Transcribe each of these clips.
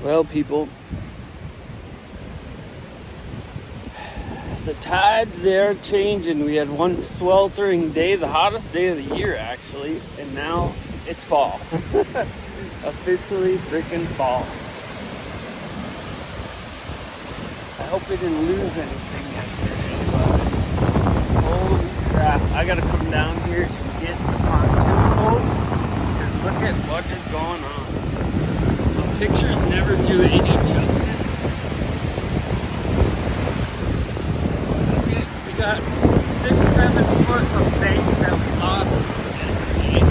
Well, people, the tides, they're changing. We had one sweltering day, the hottest day of the year actually, and now it's fall. Officially freaking fall. I hope we didn't lose anything yesterday, but holy crap. I gotta come down here and get the pontoon boat, because look at what is going on. The pictures never do any justice. We got 6-7 foot of bank that we lost yesterday.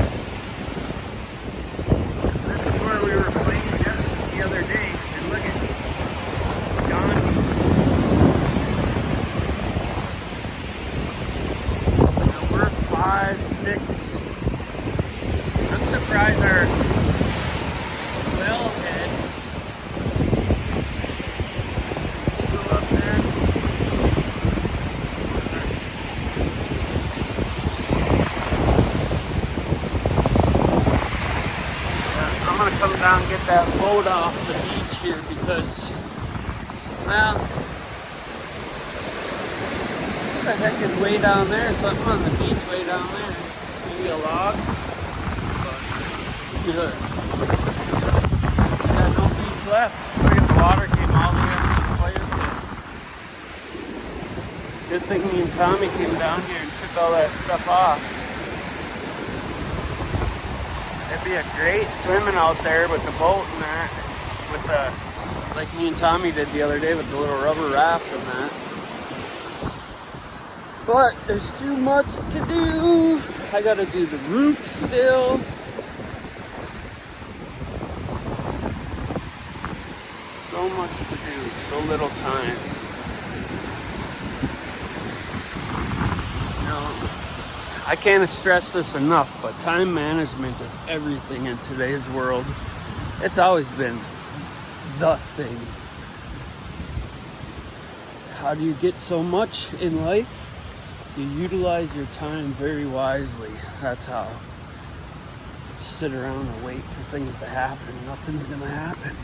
This is where we were playing just the other day, and look at gone. Now we're 5, 6. I'm surprised our wellhead go up there. I'm gonna come down and get that boat off the beach here because, well, what the heck is way down there? Something on the beach way down there. Maybe a log? But, got no beach left. Look at the water came all the way up to the fire pit. Good thing me and Tommy came down here and took all that stuff off. It'd be a great swimming out there with the boat and that, with the, like me and Tommy did the other day with the little rubber raft and that. But there's too much to do. I gotta do the roof still. So much to do, so little time. I can't stress this enough, but time management is everything in today's world. It's always been the thing. How do you get so much in life? You utilize your time very wisely. That's how. Sit around and wait for things to happen. Nothing's gonna happen.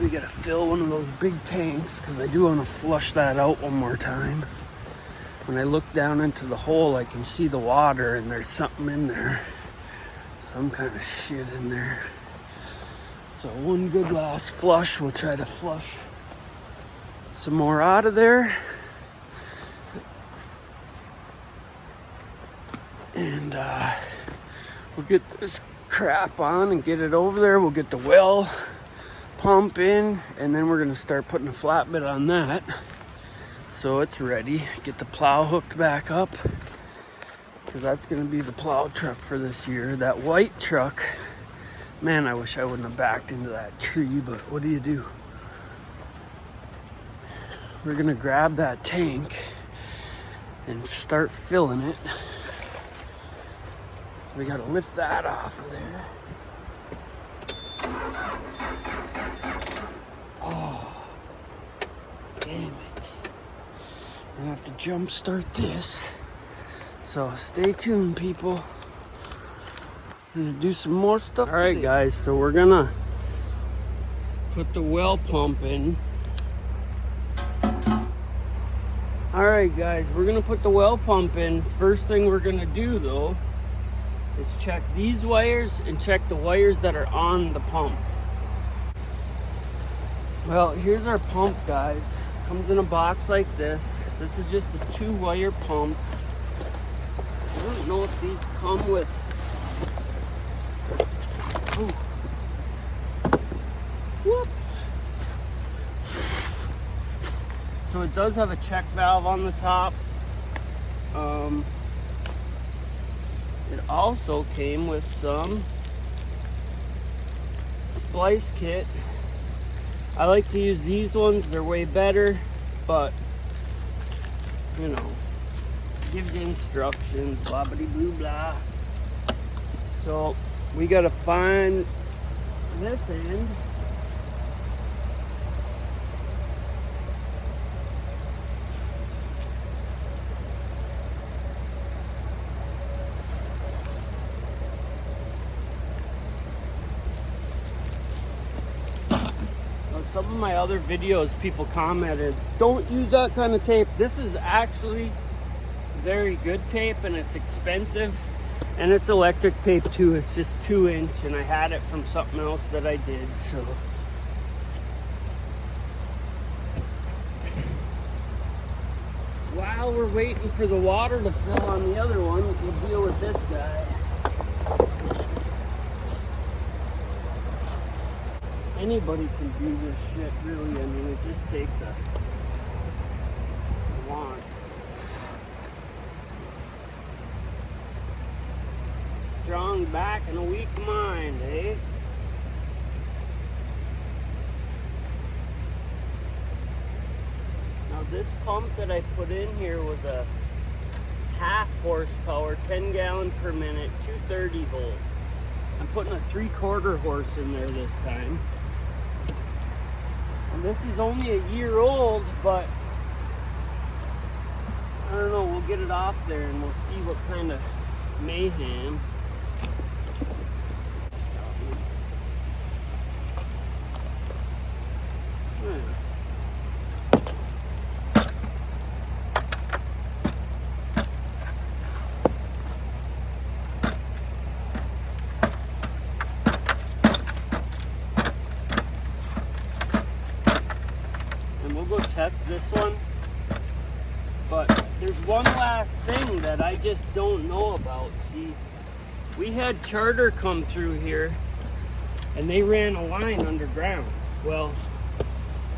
We gotta fill one of those big tanks because I do want to flush that out one more time. When I look down into the hole, I can see the water and there's something in there. Some kind of shit in there. So one good last flush, we'll try to flush some more out of there. And we'll get this crap on and get it over there. We'll get the well pump in, and then we're gonna start putting a flatbed on that. So it's ready. Get the plow hooked back up, because that's going to be the plow truck for this year. That white truck, man, I wish I wouldn't have backed into that tree, but what do you do? We're going to grab that tank and start filling it. We got to lift that off of there. Oh, damn it. I'm gonna have to jump start this. So stay tuned, people. I'm gonna do some more stuff. All right, today, guys, so we're gonna put the well pump in. All right, guys, we're gonna put the well pump in. First thing we're gonna do, though, is check these wires and check the wires that are on the pump. Well, here's our pump, guys. Comes in a box like this. This is just a 2-wire pump. I don't know if these come with... Ooh. Whoops. So it does have a check valve on the top. It also came with some splice kit. I like to use these ones. They're way better, but you know, gives you instructions, blah blah blah blah. So we gotta find this end. some of my other videos, people commented, don't use that kind of tape. This is actually very good tape, and it's expensive, and it's electric tape too. It's just 2-inch, and I had it from something else that I did, so. While we're waiting for the water to fill on the other one, we'll deal with this guy. Anybody can do this shit, really. I mean, it just takes a want. Strong back and a weak mind, eh? Now this pump that I put in here was a half horsepower, 10 gallon per minute, 230 volt. I'm putting a 3/4 horse in there this time. And this is only a year old, but I don't know, we'll get it off there and we'll see what kind of mayhem. Go test this one, but there's one last thing that I just don't know about. See, we had Charter come through here and they ran a line underground. Well,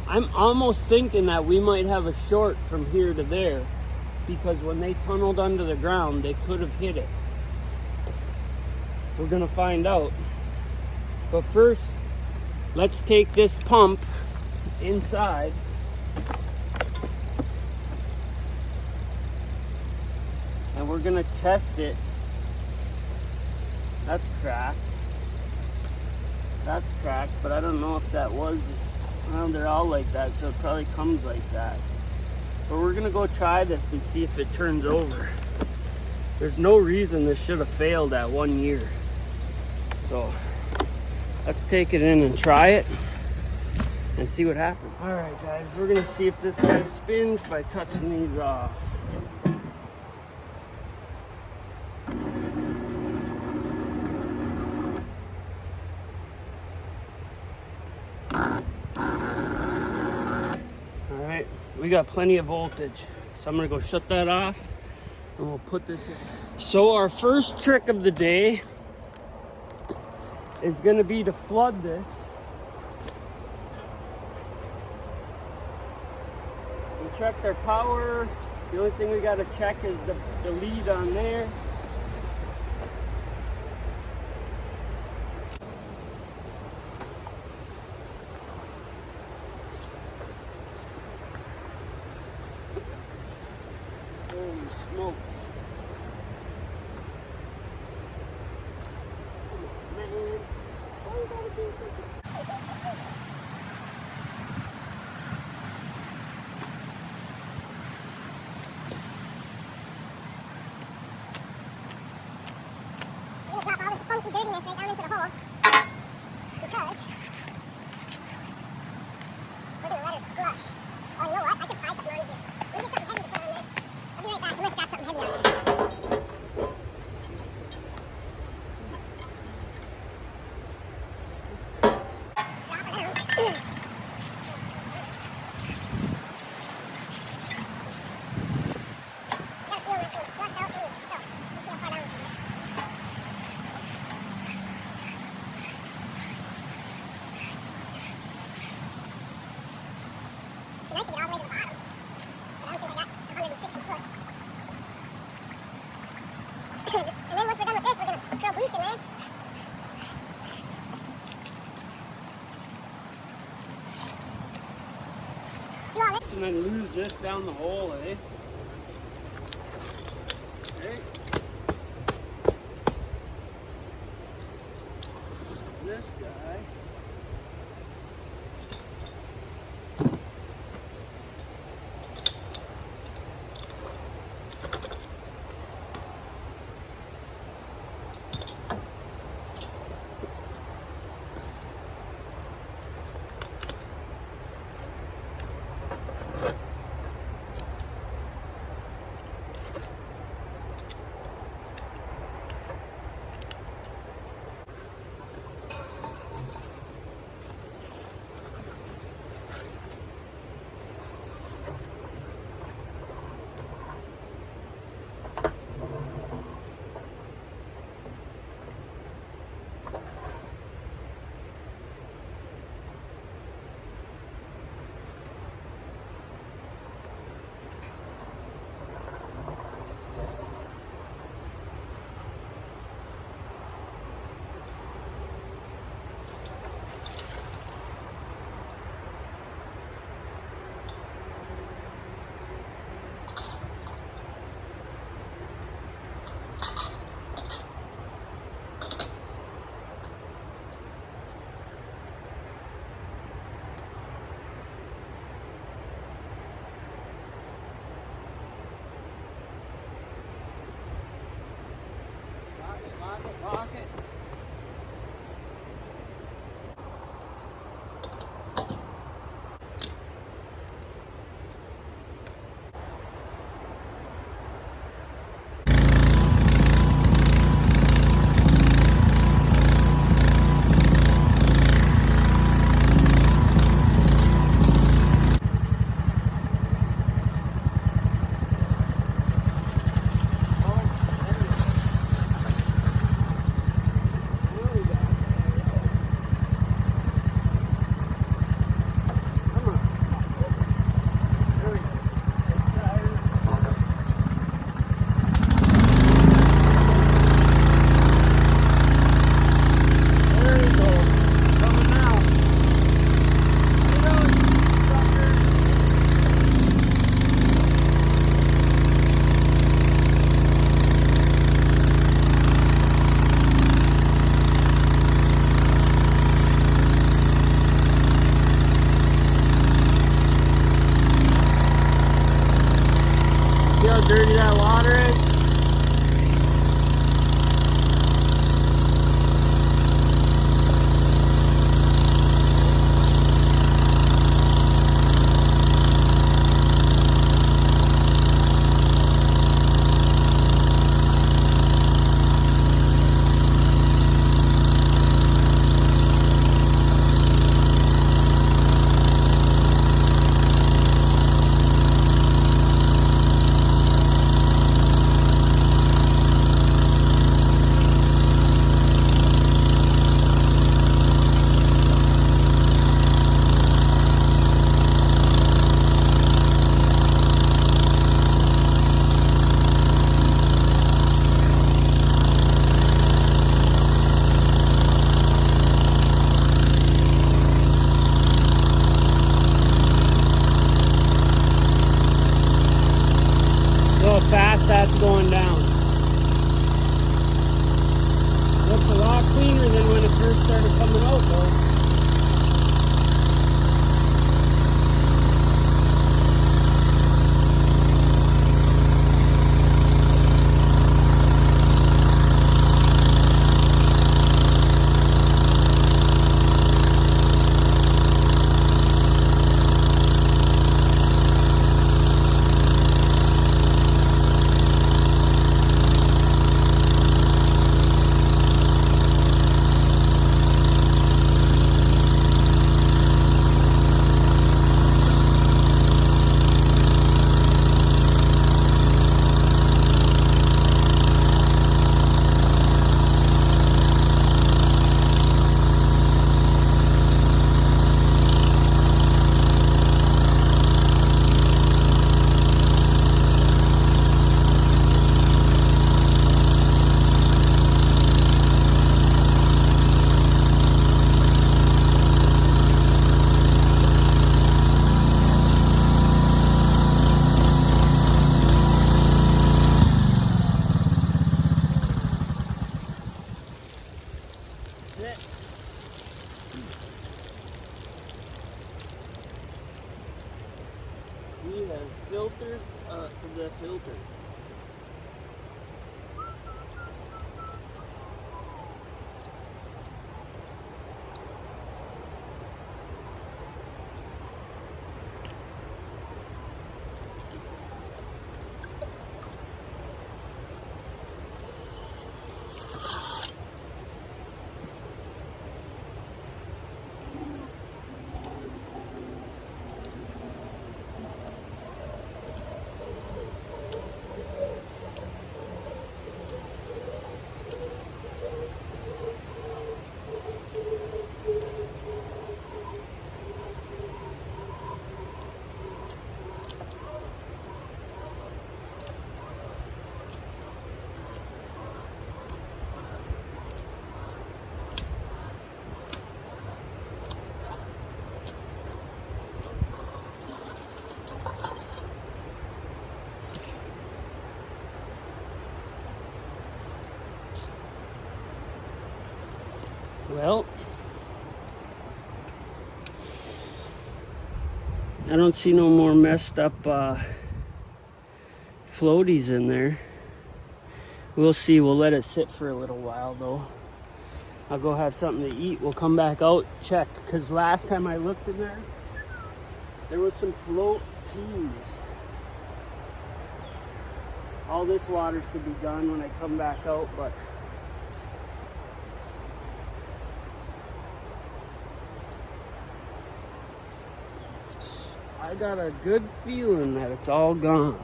I'm almost thinking that we might have a short from here to there, because when they tunneled under the ground, they could have hit it. We're gonna find out. But first, let's take this pump inside. And we're gonna test it. That's cracked. That's cracked, but I don't know if that was, well, they're all like that, so it probably comes like that. But we're gonna go try this and see if it turns over. There's no reason this should have failed at 1 year. So let's take it in and try it and see what happens. All right, guys, we're gonna see if this guy spins by touching these off. All right, we got plenty of voltage, so I'm gonna go shut that off and we'll put this in. So our first trick of the day is gonna be to flood this. We checked our power. The only thing we gotta check is the lead on there. Holy smokes. Man, why you gotta do such dirtiness right down into the hole because we're going to let it flush. Oh, you know what? I should tie something on here. Let me get something heavy to put on there. I'll be right back. I'm going to strap something heavy on it. Drop it down. Nice to get all the way to the bottom, but I don't think I got 160 foot. And then once we're done with this, we're going to throw bleach in there. Do all this. and then lose this down the hole, eh? Okay. This guy. it. He has filtered the filter. Well, I don't see no more messed up floaties in there. We'll see. We'll let it sit for a little while though. I'll go have something to eat. We'll come back out, check, because last time I looked in there, there was some floaties. All this water should be gone when I come back out, but I got a good feeling that it's all gone.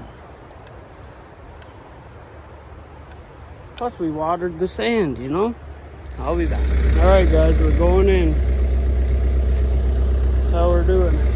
Plus we watered the sand, you know? I'll be back. Alright guys, we're going in. That's how we're doing it.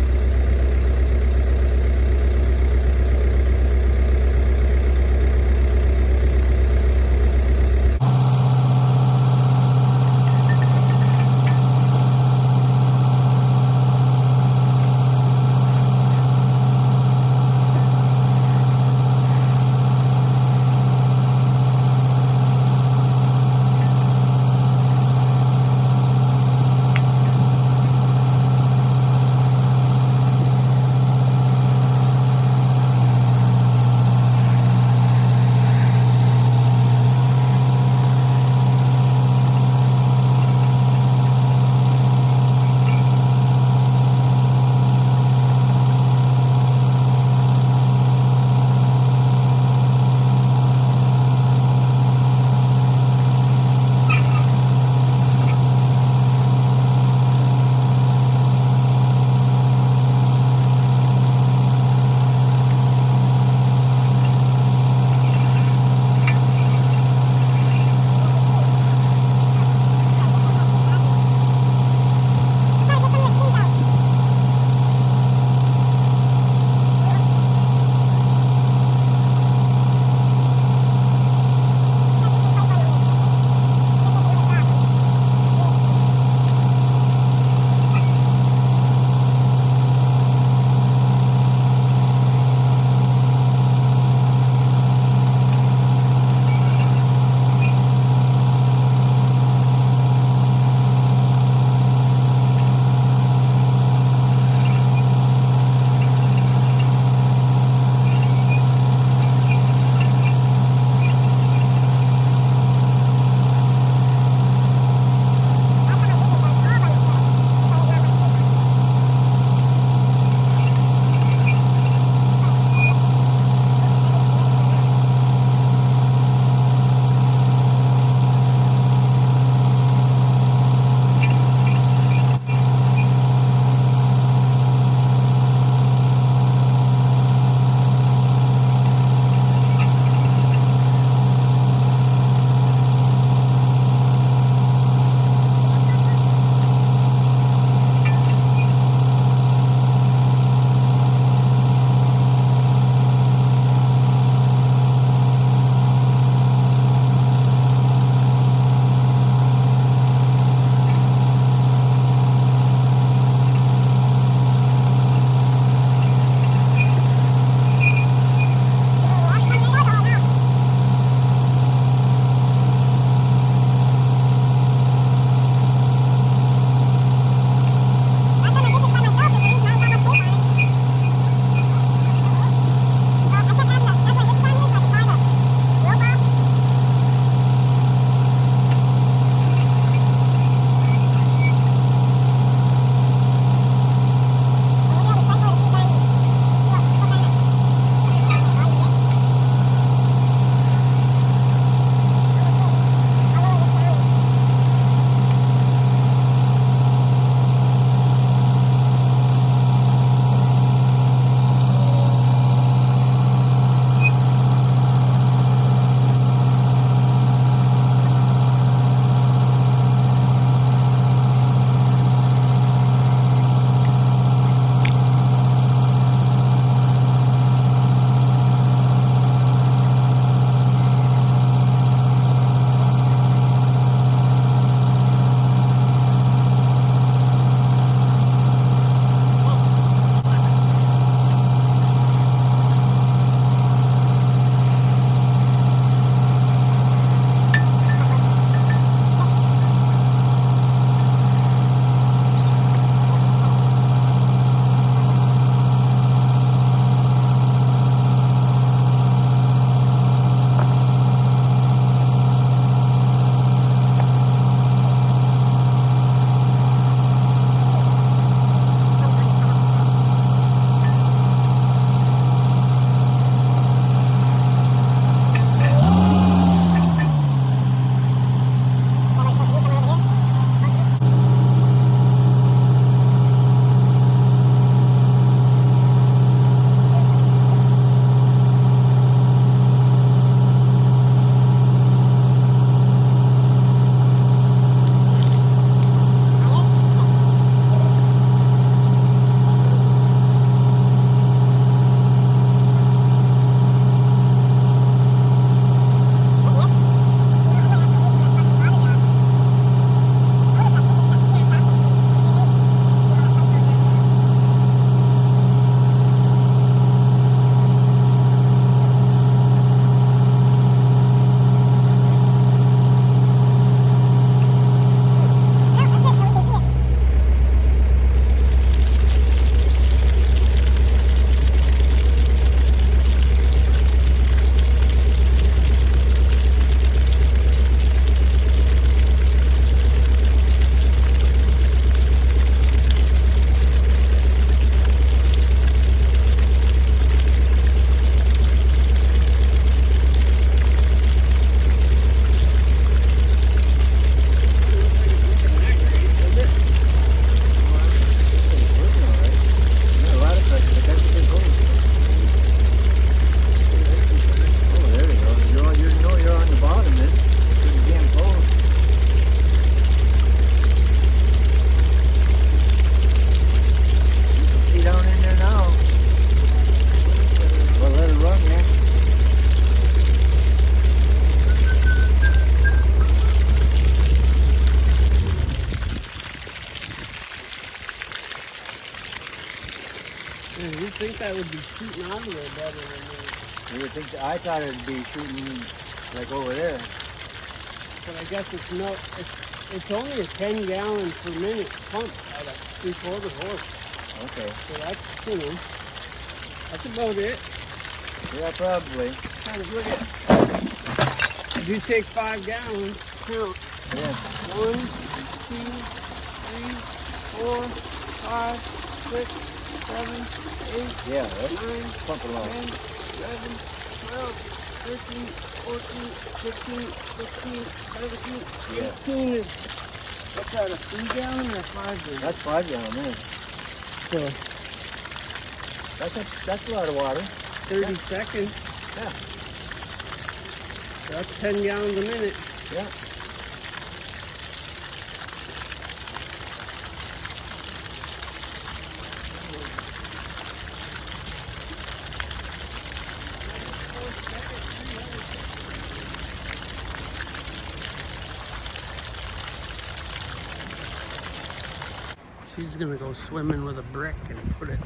think that would be shooting out of there better than that. You would think, I thought it'd be shooting like over there. But I guess it's no, it's only a 10 gallon per minute pump at a 3/4 horse. Okay. So that's, you know, that's about it. Yeah, probably. Kind of look at, if you take 5 gallons, count. Yeah. 1, 2, 3, 4, 5, 6, 7, 8, Yeah, that's 9, pump along. 10, 11, 12, 13, 14, 15, 16, 17, Yeah. 18 is, what's that, a 3 gallon or a 5 gallon? That's 5 gallon there. So That's a lot of water. 30 seconds, Yeah. so that's 10 gallons a minute. Yeah. She's gonna go swimming with a brick and put it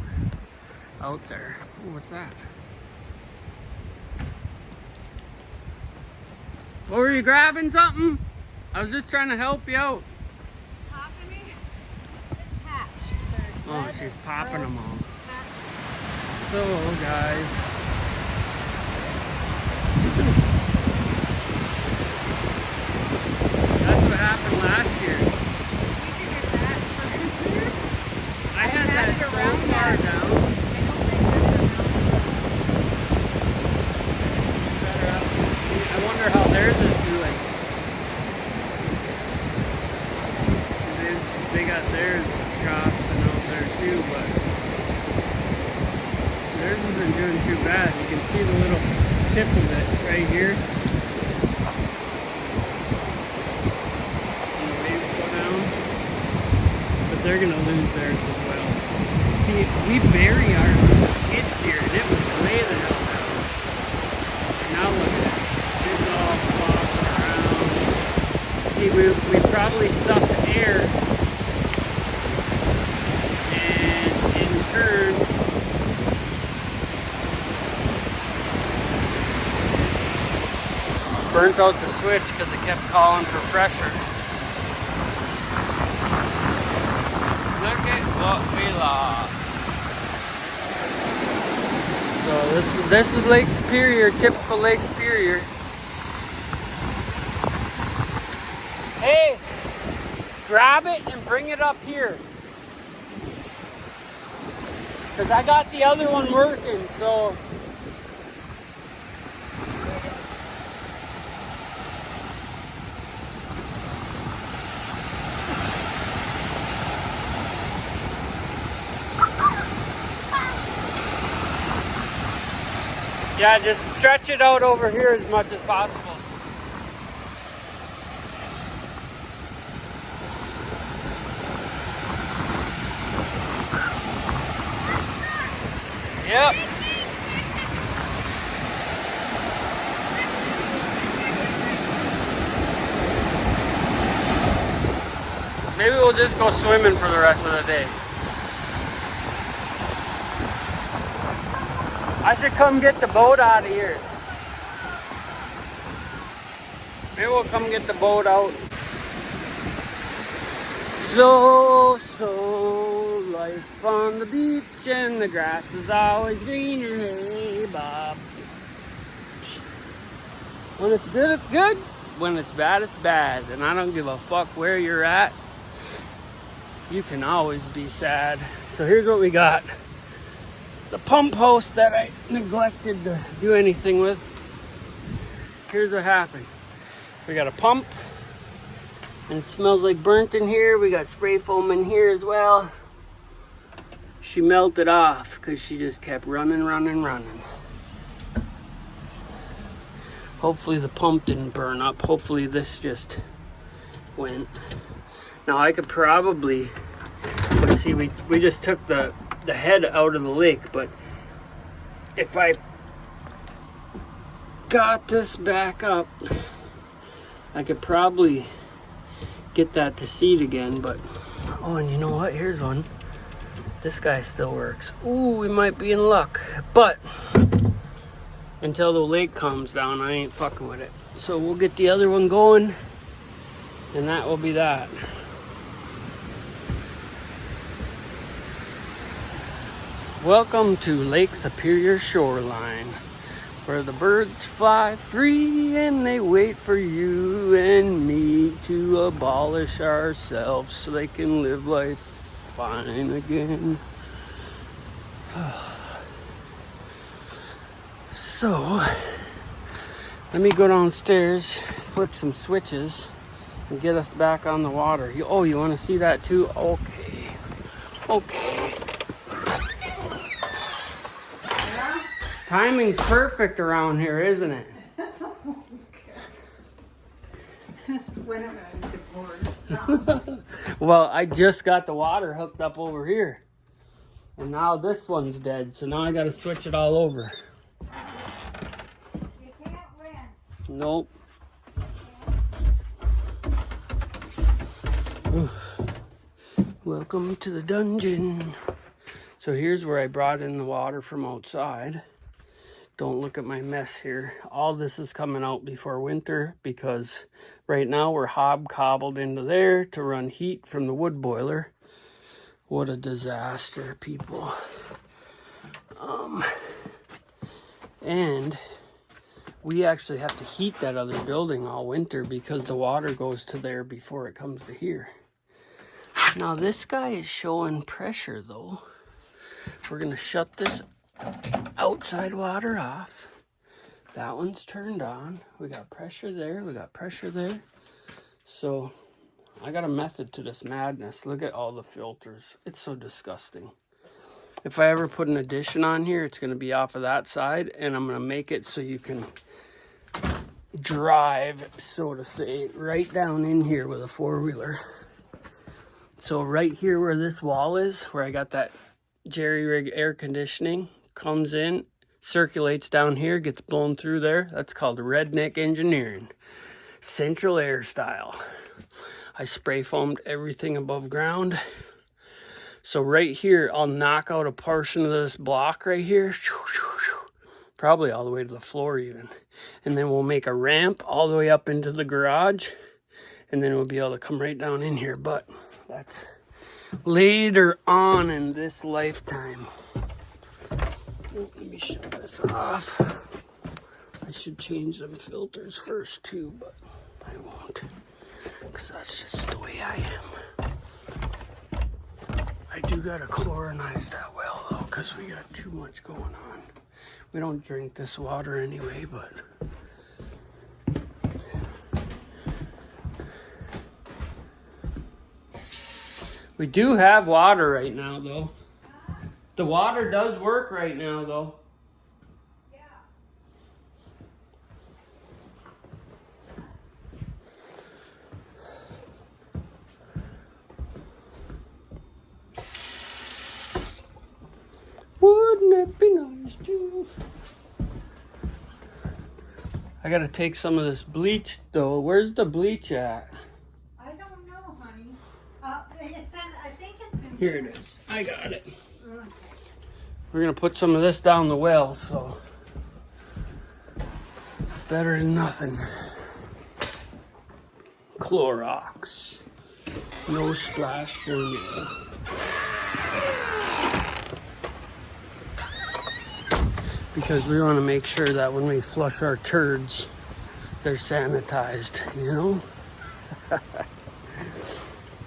out there. Ooh, what's that? What were you grabbing something? I was just trying to help you out. Oh, she's popping them all. So, guys. That's what happened last year. I had that so far down. I wonder how theirs is doing. They got theirs chopping out there too, but theirs isn't doing too bad. You can see the little tip of it right here. And the waves go down. But they're gonna lose theirs as well. See, we bury our skid steer and it would lay the hell down. And now look at it. It's all flopping around. See, we probably sucked air and in turn burnt out the switch because it kept calling for pressure. Look at what we lost. So this is Lake Superior, typical Lake Superior. Hey, grab it and bring it up here. Cause I got the other one working, so. Yeah, just stretch it out over here as much as possible. Yep. Maybe we'll just go swimming for the rest of the day. I should come get the boat out of here. Maybe we'll come get the boat out. Slow, slow life on the beach, and the grass is always greener. Hey, Bob. When it's good, it's good. When it's bad, it's bad. And I don't give a fuck where you're at. You can always be sad. So here's what we got. The pump house that I neglected to do anything with. Here's what happened. We got a pump. And it smells like burnt in here. We got spray foam in here as well. She melted off because she just kept running. Hopefully the pump didn't burn up. Hopefully this just went. Now I could probably, let's see, we just took the head out of the lake, but if I got this back up, I could probably get that to seed again. But oh, and you know what, here's one. This guy still works. Ooh, we might be in luck. But until the lake calms down, I ain't fucking with it. So we'll get the other one going, and that will be that. Welcome to Lake Superior Shoreline, where the birds fly free and they wait for you and me to abolish ourselves so they can live life fine again. So, let me go downstairs, flip some switches, and get us back on the water. Oh, you want to see that too? Okay. Okay. Timing's perfect around here, isn't it? When am I divorced? Well, I just got the water hooked up over here. And now this one's dead, so now I gotta switch it all over. You can't win. Nope. Ooh. Welcome to the dungeon. So here's where I brought in the water from outside. Don't look at my mess here. All this is coming out before winter because right now we're hobcobbled into there to run heat from the wood boiler. What a disaster, people. And we actually have to heat that other building all winter because the water goes to there before it comes to here. Now this guy is showing pressure though. We're gonna shut this outside water off. That one's turned on. We got pressure there, we got pressure there. So I got a method to this madness. Look at all the filters. It's so disgusting. If I ever put an addition on here, it's gonna be off of that side, and I'm gonna make it so you can drive, so to say, right down in here with a four-wheeler. So right here where this wall is, where I got that jerry rig air conditioning, comes in, circulates down here, gets blown through there. That's called redneck engineering. Central air style. I spray foamed everything above ground. So right here, I'll knock out a portion of this block right here. Probably all the way to the floor even. And then we'll make a ramp all the way up into the garage. And then we'll be able to come right down in here. But that's later on in this lifetime. Let me shut this off. I should change them filters first too, but I won't. Because that's just the way I am. I do gotta chlorinize that well though, because we got too much going on. We don't drink this water anyway, but we do have water right now though. The water does work right now though. Wouldn't it be nice to? I gotta take some of this bleach though. Where's the bleach at? I don't know, honey. I think it's in Here it is. I got it. We're gonna put some of this down the well, so better than nothing. Clorox. No splash formula. Because we want to make sure that when we flush our turds, they're sanitized, you know?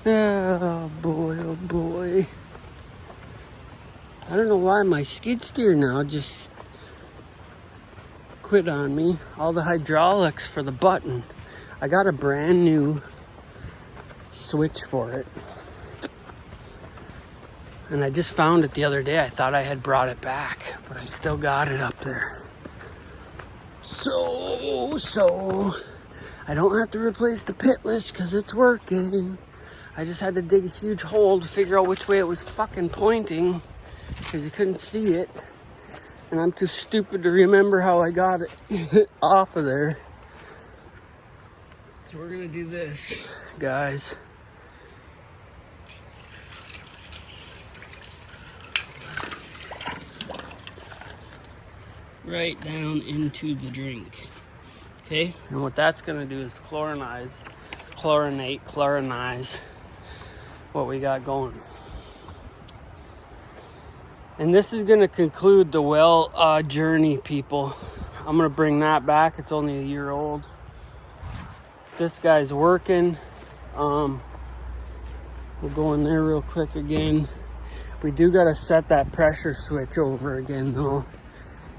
Oh boy, oh boy. I don't know why my skid steer now just quit on me. All the hydraulics for the button. I got a brand new switch for it. And I just found it the other day. I thought I had brought it back, but I still got it up there. So, I don't have to replace the pitless because it's working. I just had to dig a huge hole to figure out which way it was fucking pointing because you couldn't see it. And I'm too stupid to remember how I got it off of there. So we're gonna do this, guys. right down into the drink. Okay, and what that's gonna do is chlorinize what we got going. And this is gonna conclude the well journey, people. I'm gonna bring that back. It's only a year old. This guy's working. We'll go in there real quick again. We do gotta set that pressure switch over again though.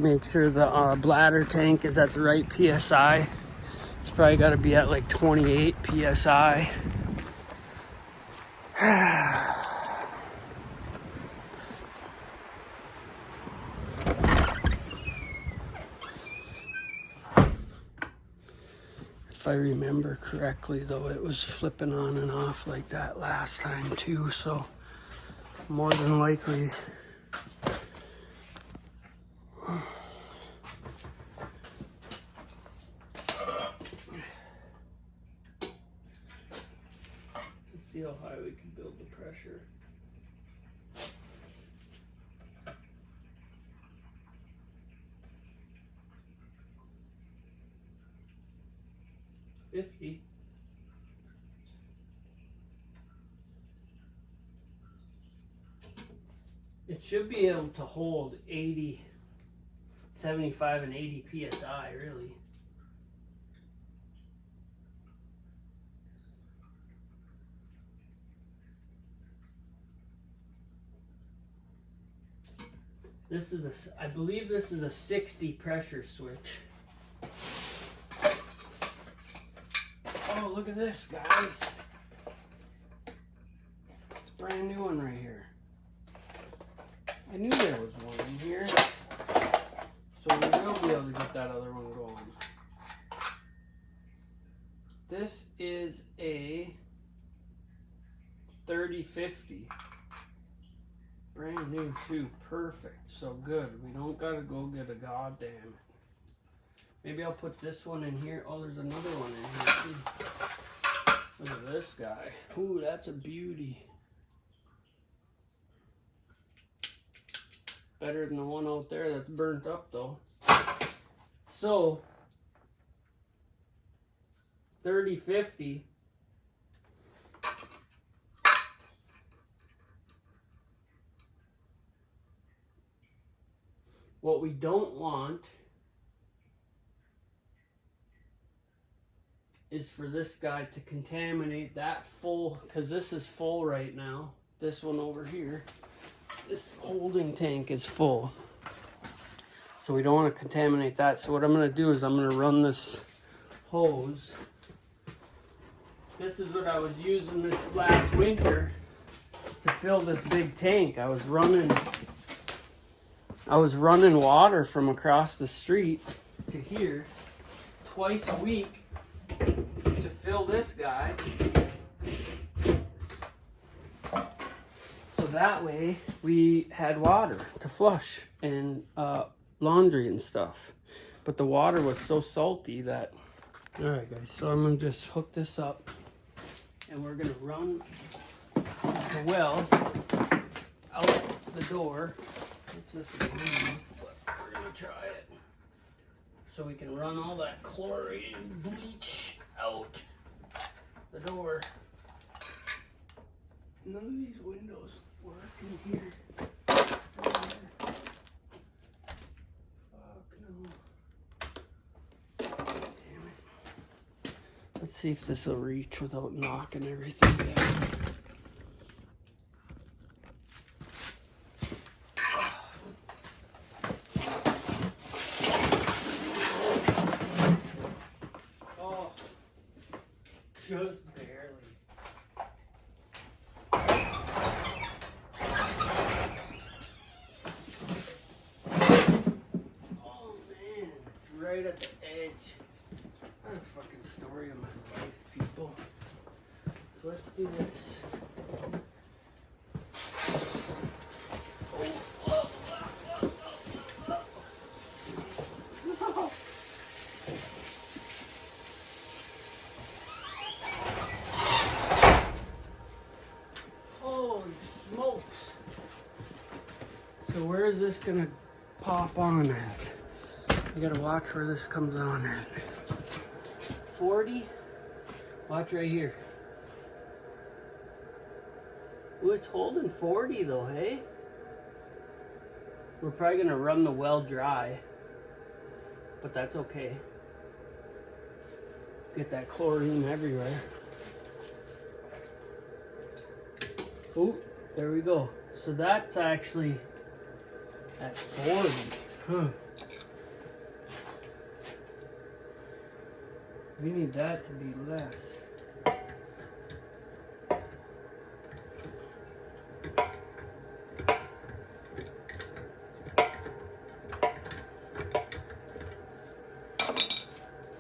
Make sure the bladder tank is at the right PSI. It's probably gotta be at like 28 PSI. If I remember correctly though, it was flipping on and off like that last time too, so more than likely let's see how high we can build the pressure. $50. It should be able to hold 80, 75 and 80 PSI, really. This is I believe this is a 60 pressure switch. Oh, look at this, guys. It's a brand new one right here. I knew there was one in here. So we will be able to get that other one going. This is a 3050. Brand new too. Perfect. So good. We don't gotta go get a goddamn it. Maybe I'll put this one in here. Oh, there's another one in here too. Look at this guy. Ooh, that's a beauty. Better than the one out there that's burnt up though. So 3050. What we don't want is for this guy to contaminate that full, because this is full right now. This one over here, this holding tank is full. So we don't want to contaminate that. So what I'm going to do is I'm going to run this hose. This is what I was using this last winter to fill this big tank. I was running water from across the street to here twice a week to fill this guy. So that way we had water to flush and laundry and stuff. But the water was so salty that... Alright guys, so I'm going to just hook this up and we're going to run the well out the door. This is leave, but we're going to try it. So we can run all that chlorine bleach out the door. None of these windows work in here. Fuck no. Damn it. Let's see if this will reach without knocking everything down. Just barely. Oh man, it's right at the edge. That's a fucking story of my life, people. So let's do this. So where is this gonna pop on at? You gotta watch where this comes on at. 40. Watch right here. Ooh, it's holding 40 though, hey? We're probably gonna run the well dry, but that's okay. Get that chlorine everywhere. Oh, there we go. So that's actually at 40. Huh. We need that to be less.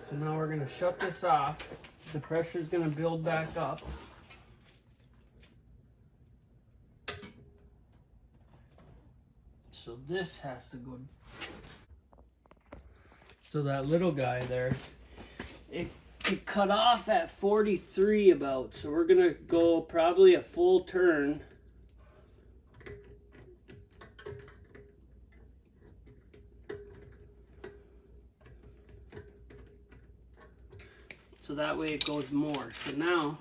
So now we're going to shut this off. The pressure is going to build back up. So this has to go. So that little guy there, it cut off at 43 about. So we're going to go probably a full turn. So that way it goes more. So now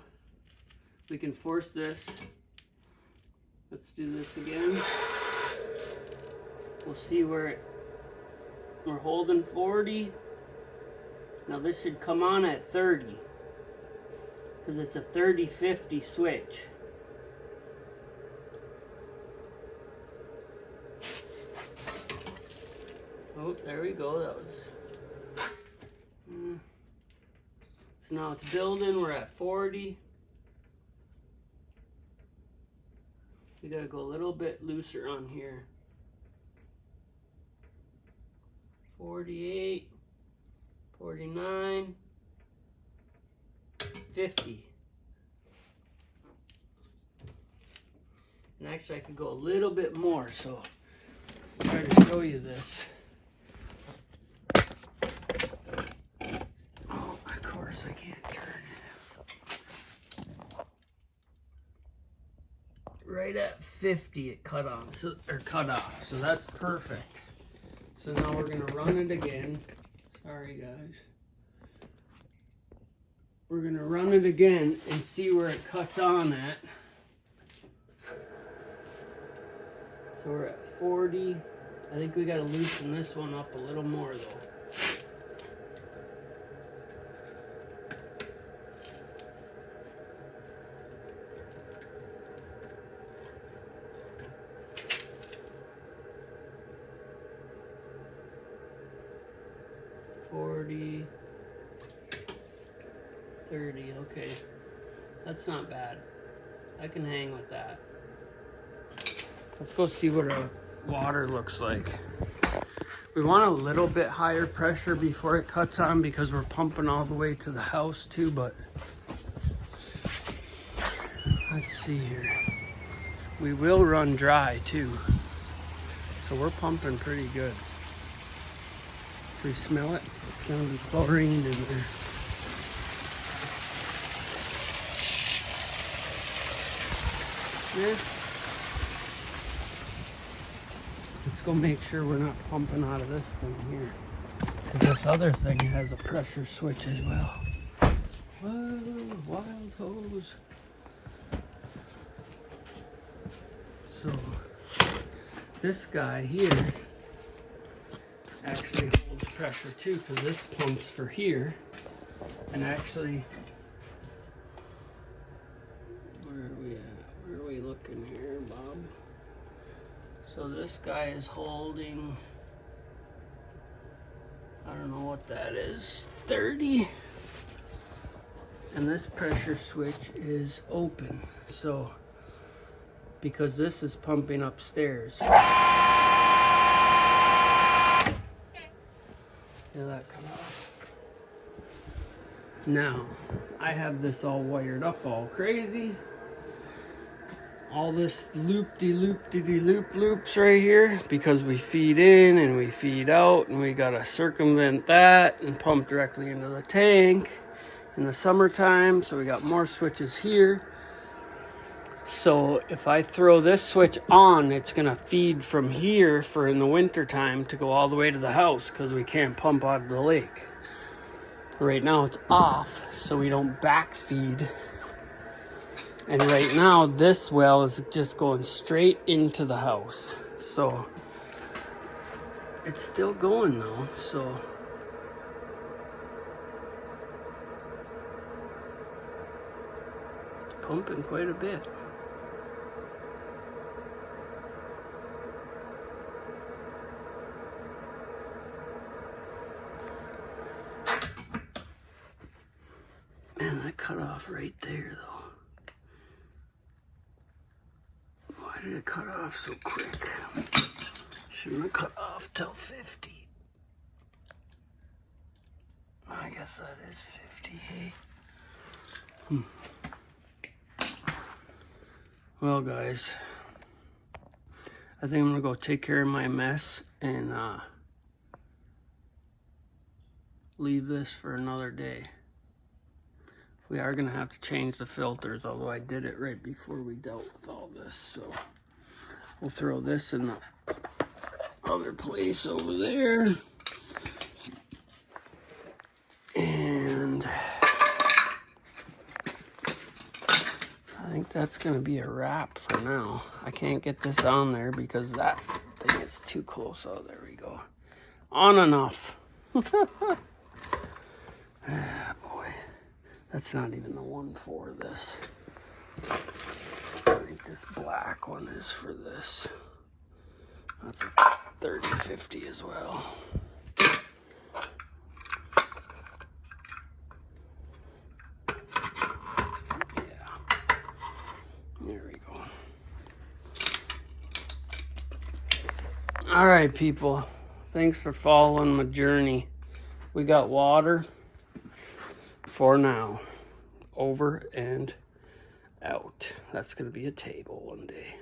we can force this. Let's do this again. We'll see where we're holding 40. Now this should come on at 30 because it's a 30-50 switch. Oh, there we go. That was. So now it's building. We're at 40. We gotta go a little bit looser on here. 48, 49, 50. And actually I could go a little bit more, so I'll try to show you this. Oh, of course I can't turn it. Right at 50 it cut on, cut off, so that's perfect. So now we're gonna run it again. Sorry guys. We're gonna run it again and see where it cuts on at. So we're at 40. I think we gotta loosen this one up a little more though. $40, $30, okay. That's not bad. I can hang with that. Let's go see what our water looks like. We want a little bit higher pressure before it cuts on because we're pumping all the way to the house too, but let's see here. We will run dry too. So we're pumping pretty good. We smell it. It's gonna be chlorine in there. Yeah. Let's go make sure we're not pumping out of this thing here. Because this other thing has a pressure switch as well. Whoa, wild hose. So, this guy here actually holds pressure too, because this pumps for here. And actually, where are we at? Where are we looking here, Bob? So this guy is holding, I don't know what that is, 30. And this pressure switch is open. So, because this is pumping upstairs. Yeah, that come off. Now, I have this all wired up all crazy. All this loop-de-loop-de-de-loop-loops right here because we feed in and we feed out and we gotta circumvent that and pump directly into the tank in the summertime. So we got more switches here. So if I throw this switch on, it's gonna feed from here for in the winter time to go all the way to the house because we can't pump out of the lake. Right now it's off, so we don't backfeed. And right now this well is just going straight into the house. So it's still going though, so it's pumping quite a bit. Man, that cut off right there though. Why did it cut off so quick? Shouldn't have cut off till 50. I guess that is 50, hey? Well, guys, I think I'm gonna go take care of my mess and leave this for another day. We are gonna have to change the filters, although I did it right before we dealt with all this, so we'll throw this in the other place over there. And I think that's gonna be a wrap for now. I can't get this on there because that thing is too close. Oh, there we go. On and off. Ah, boy. That's not even the one for this. I think this black one is for this. That's a 3050 as well. Yeah. There we go. All right, people. Thanks for following my journey. We got water for now. Over and out. That's going to be a table one day.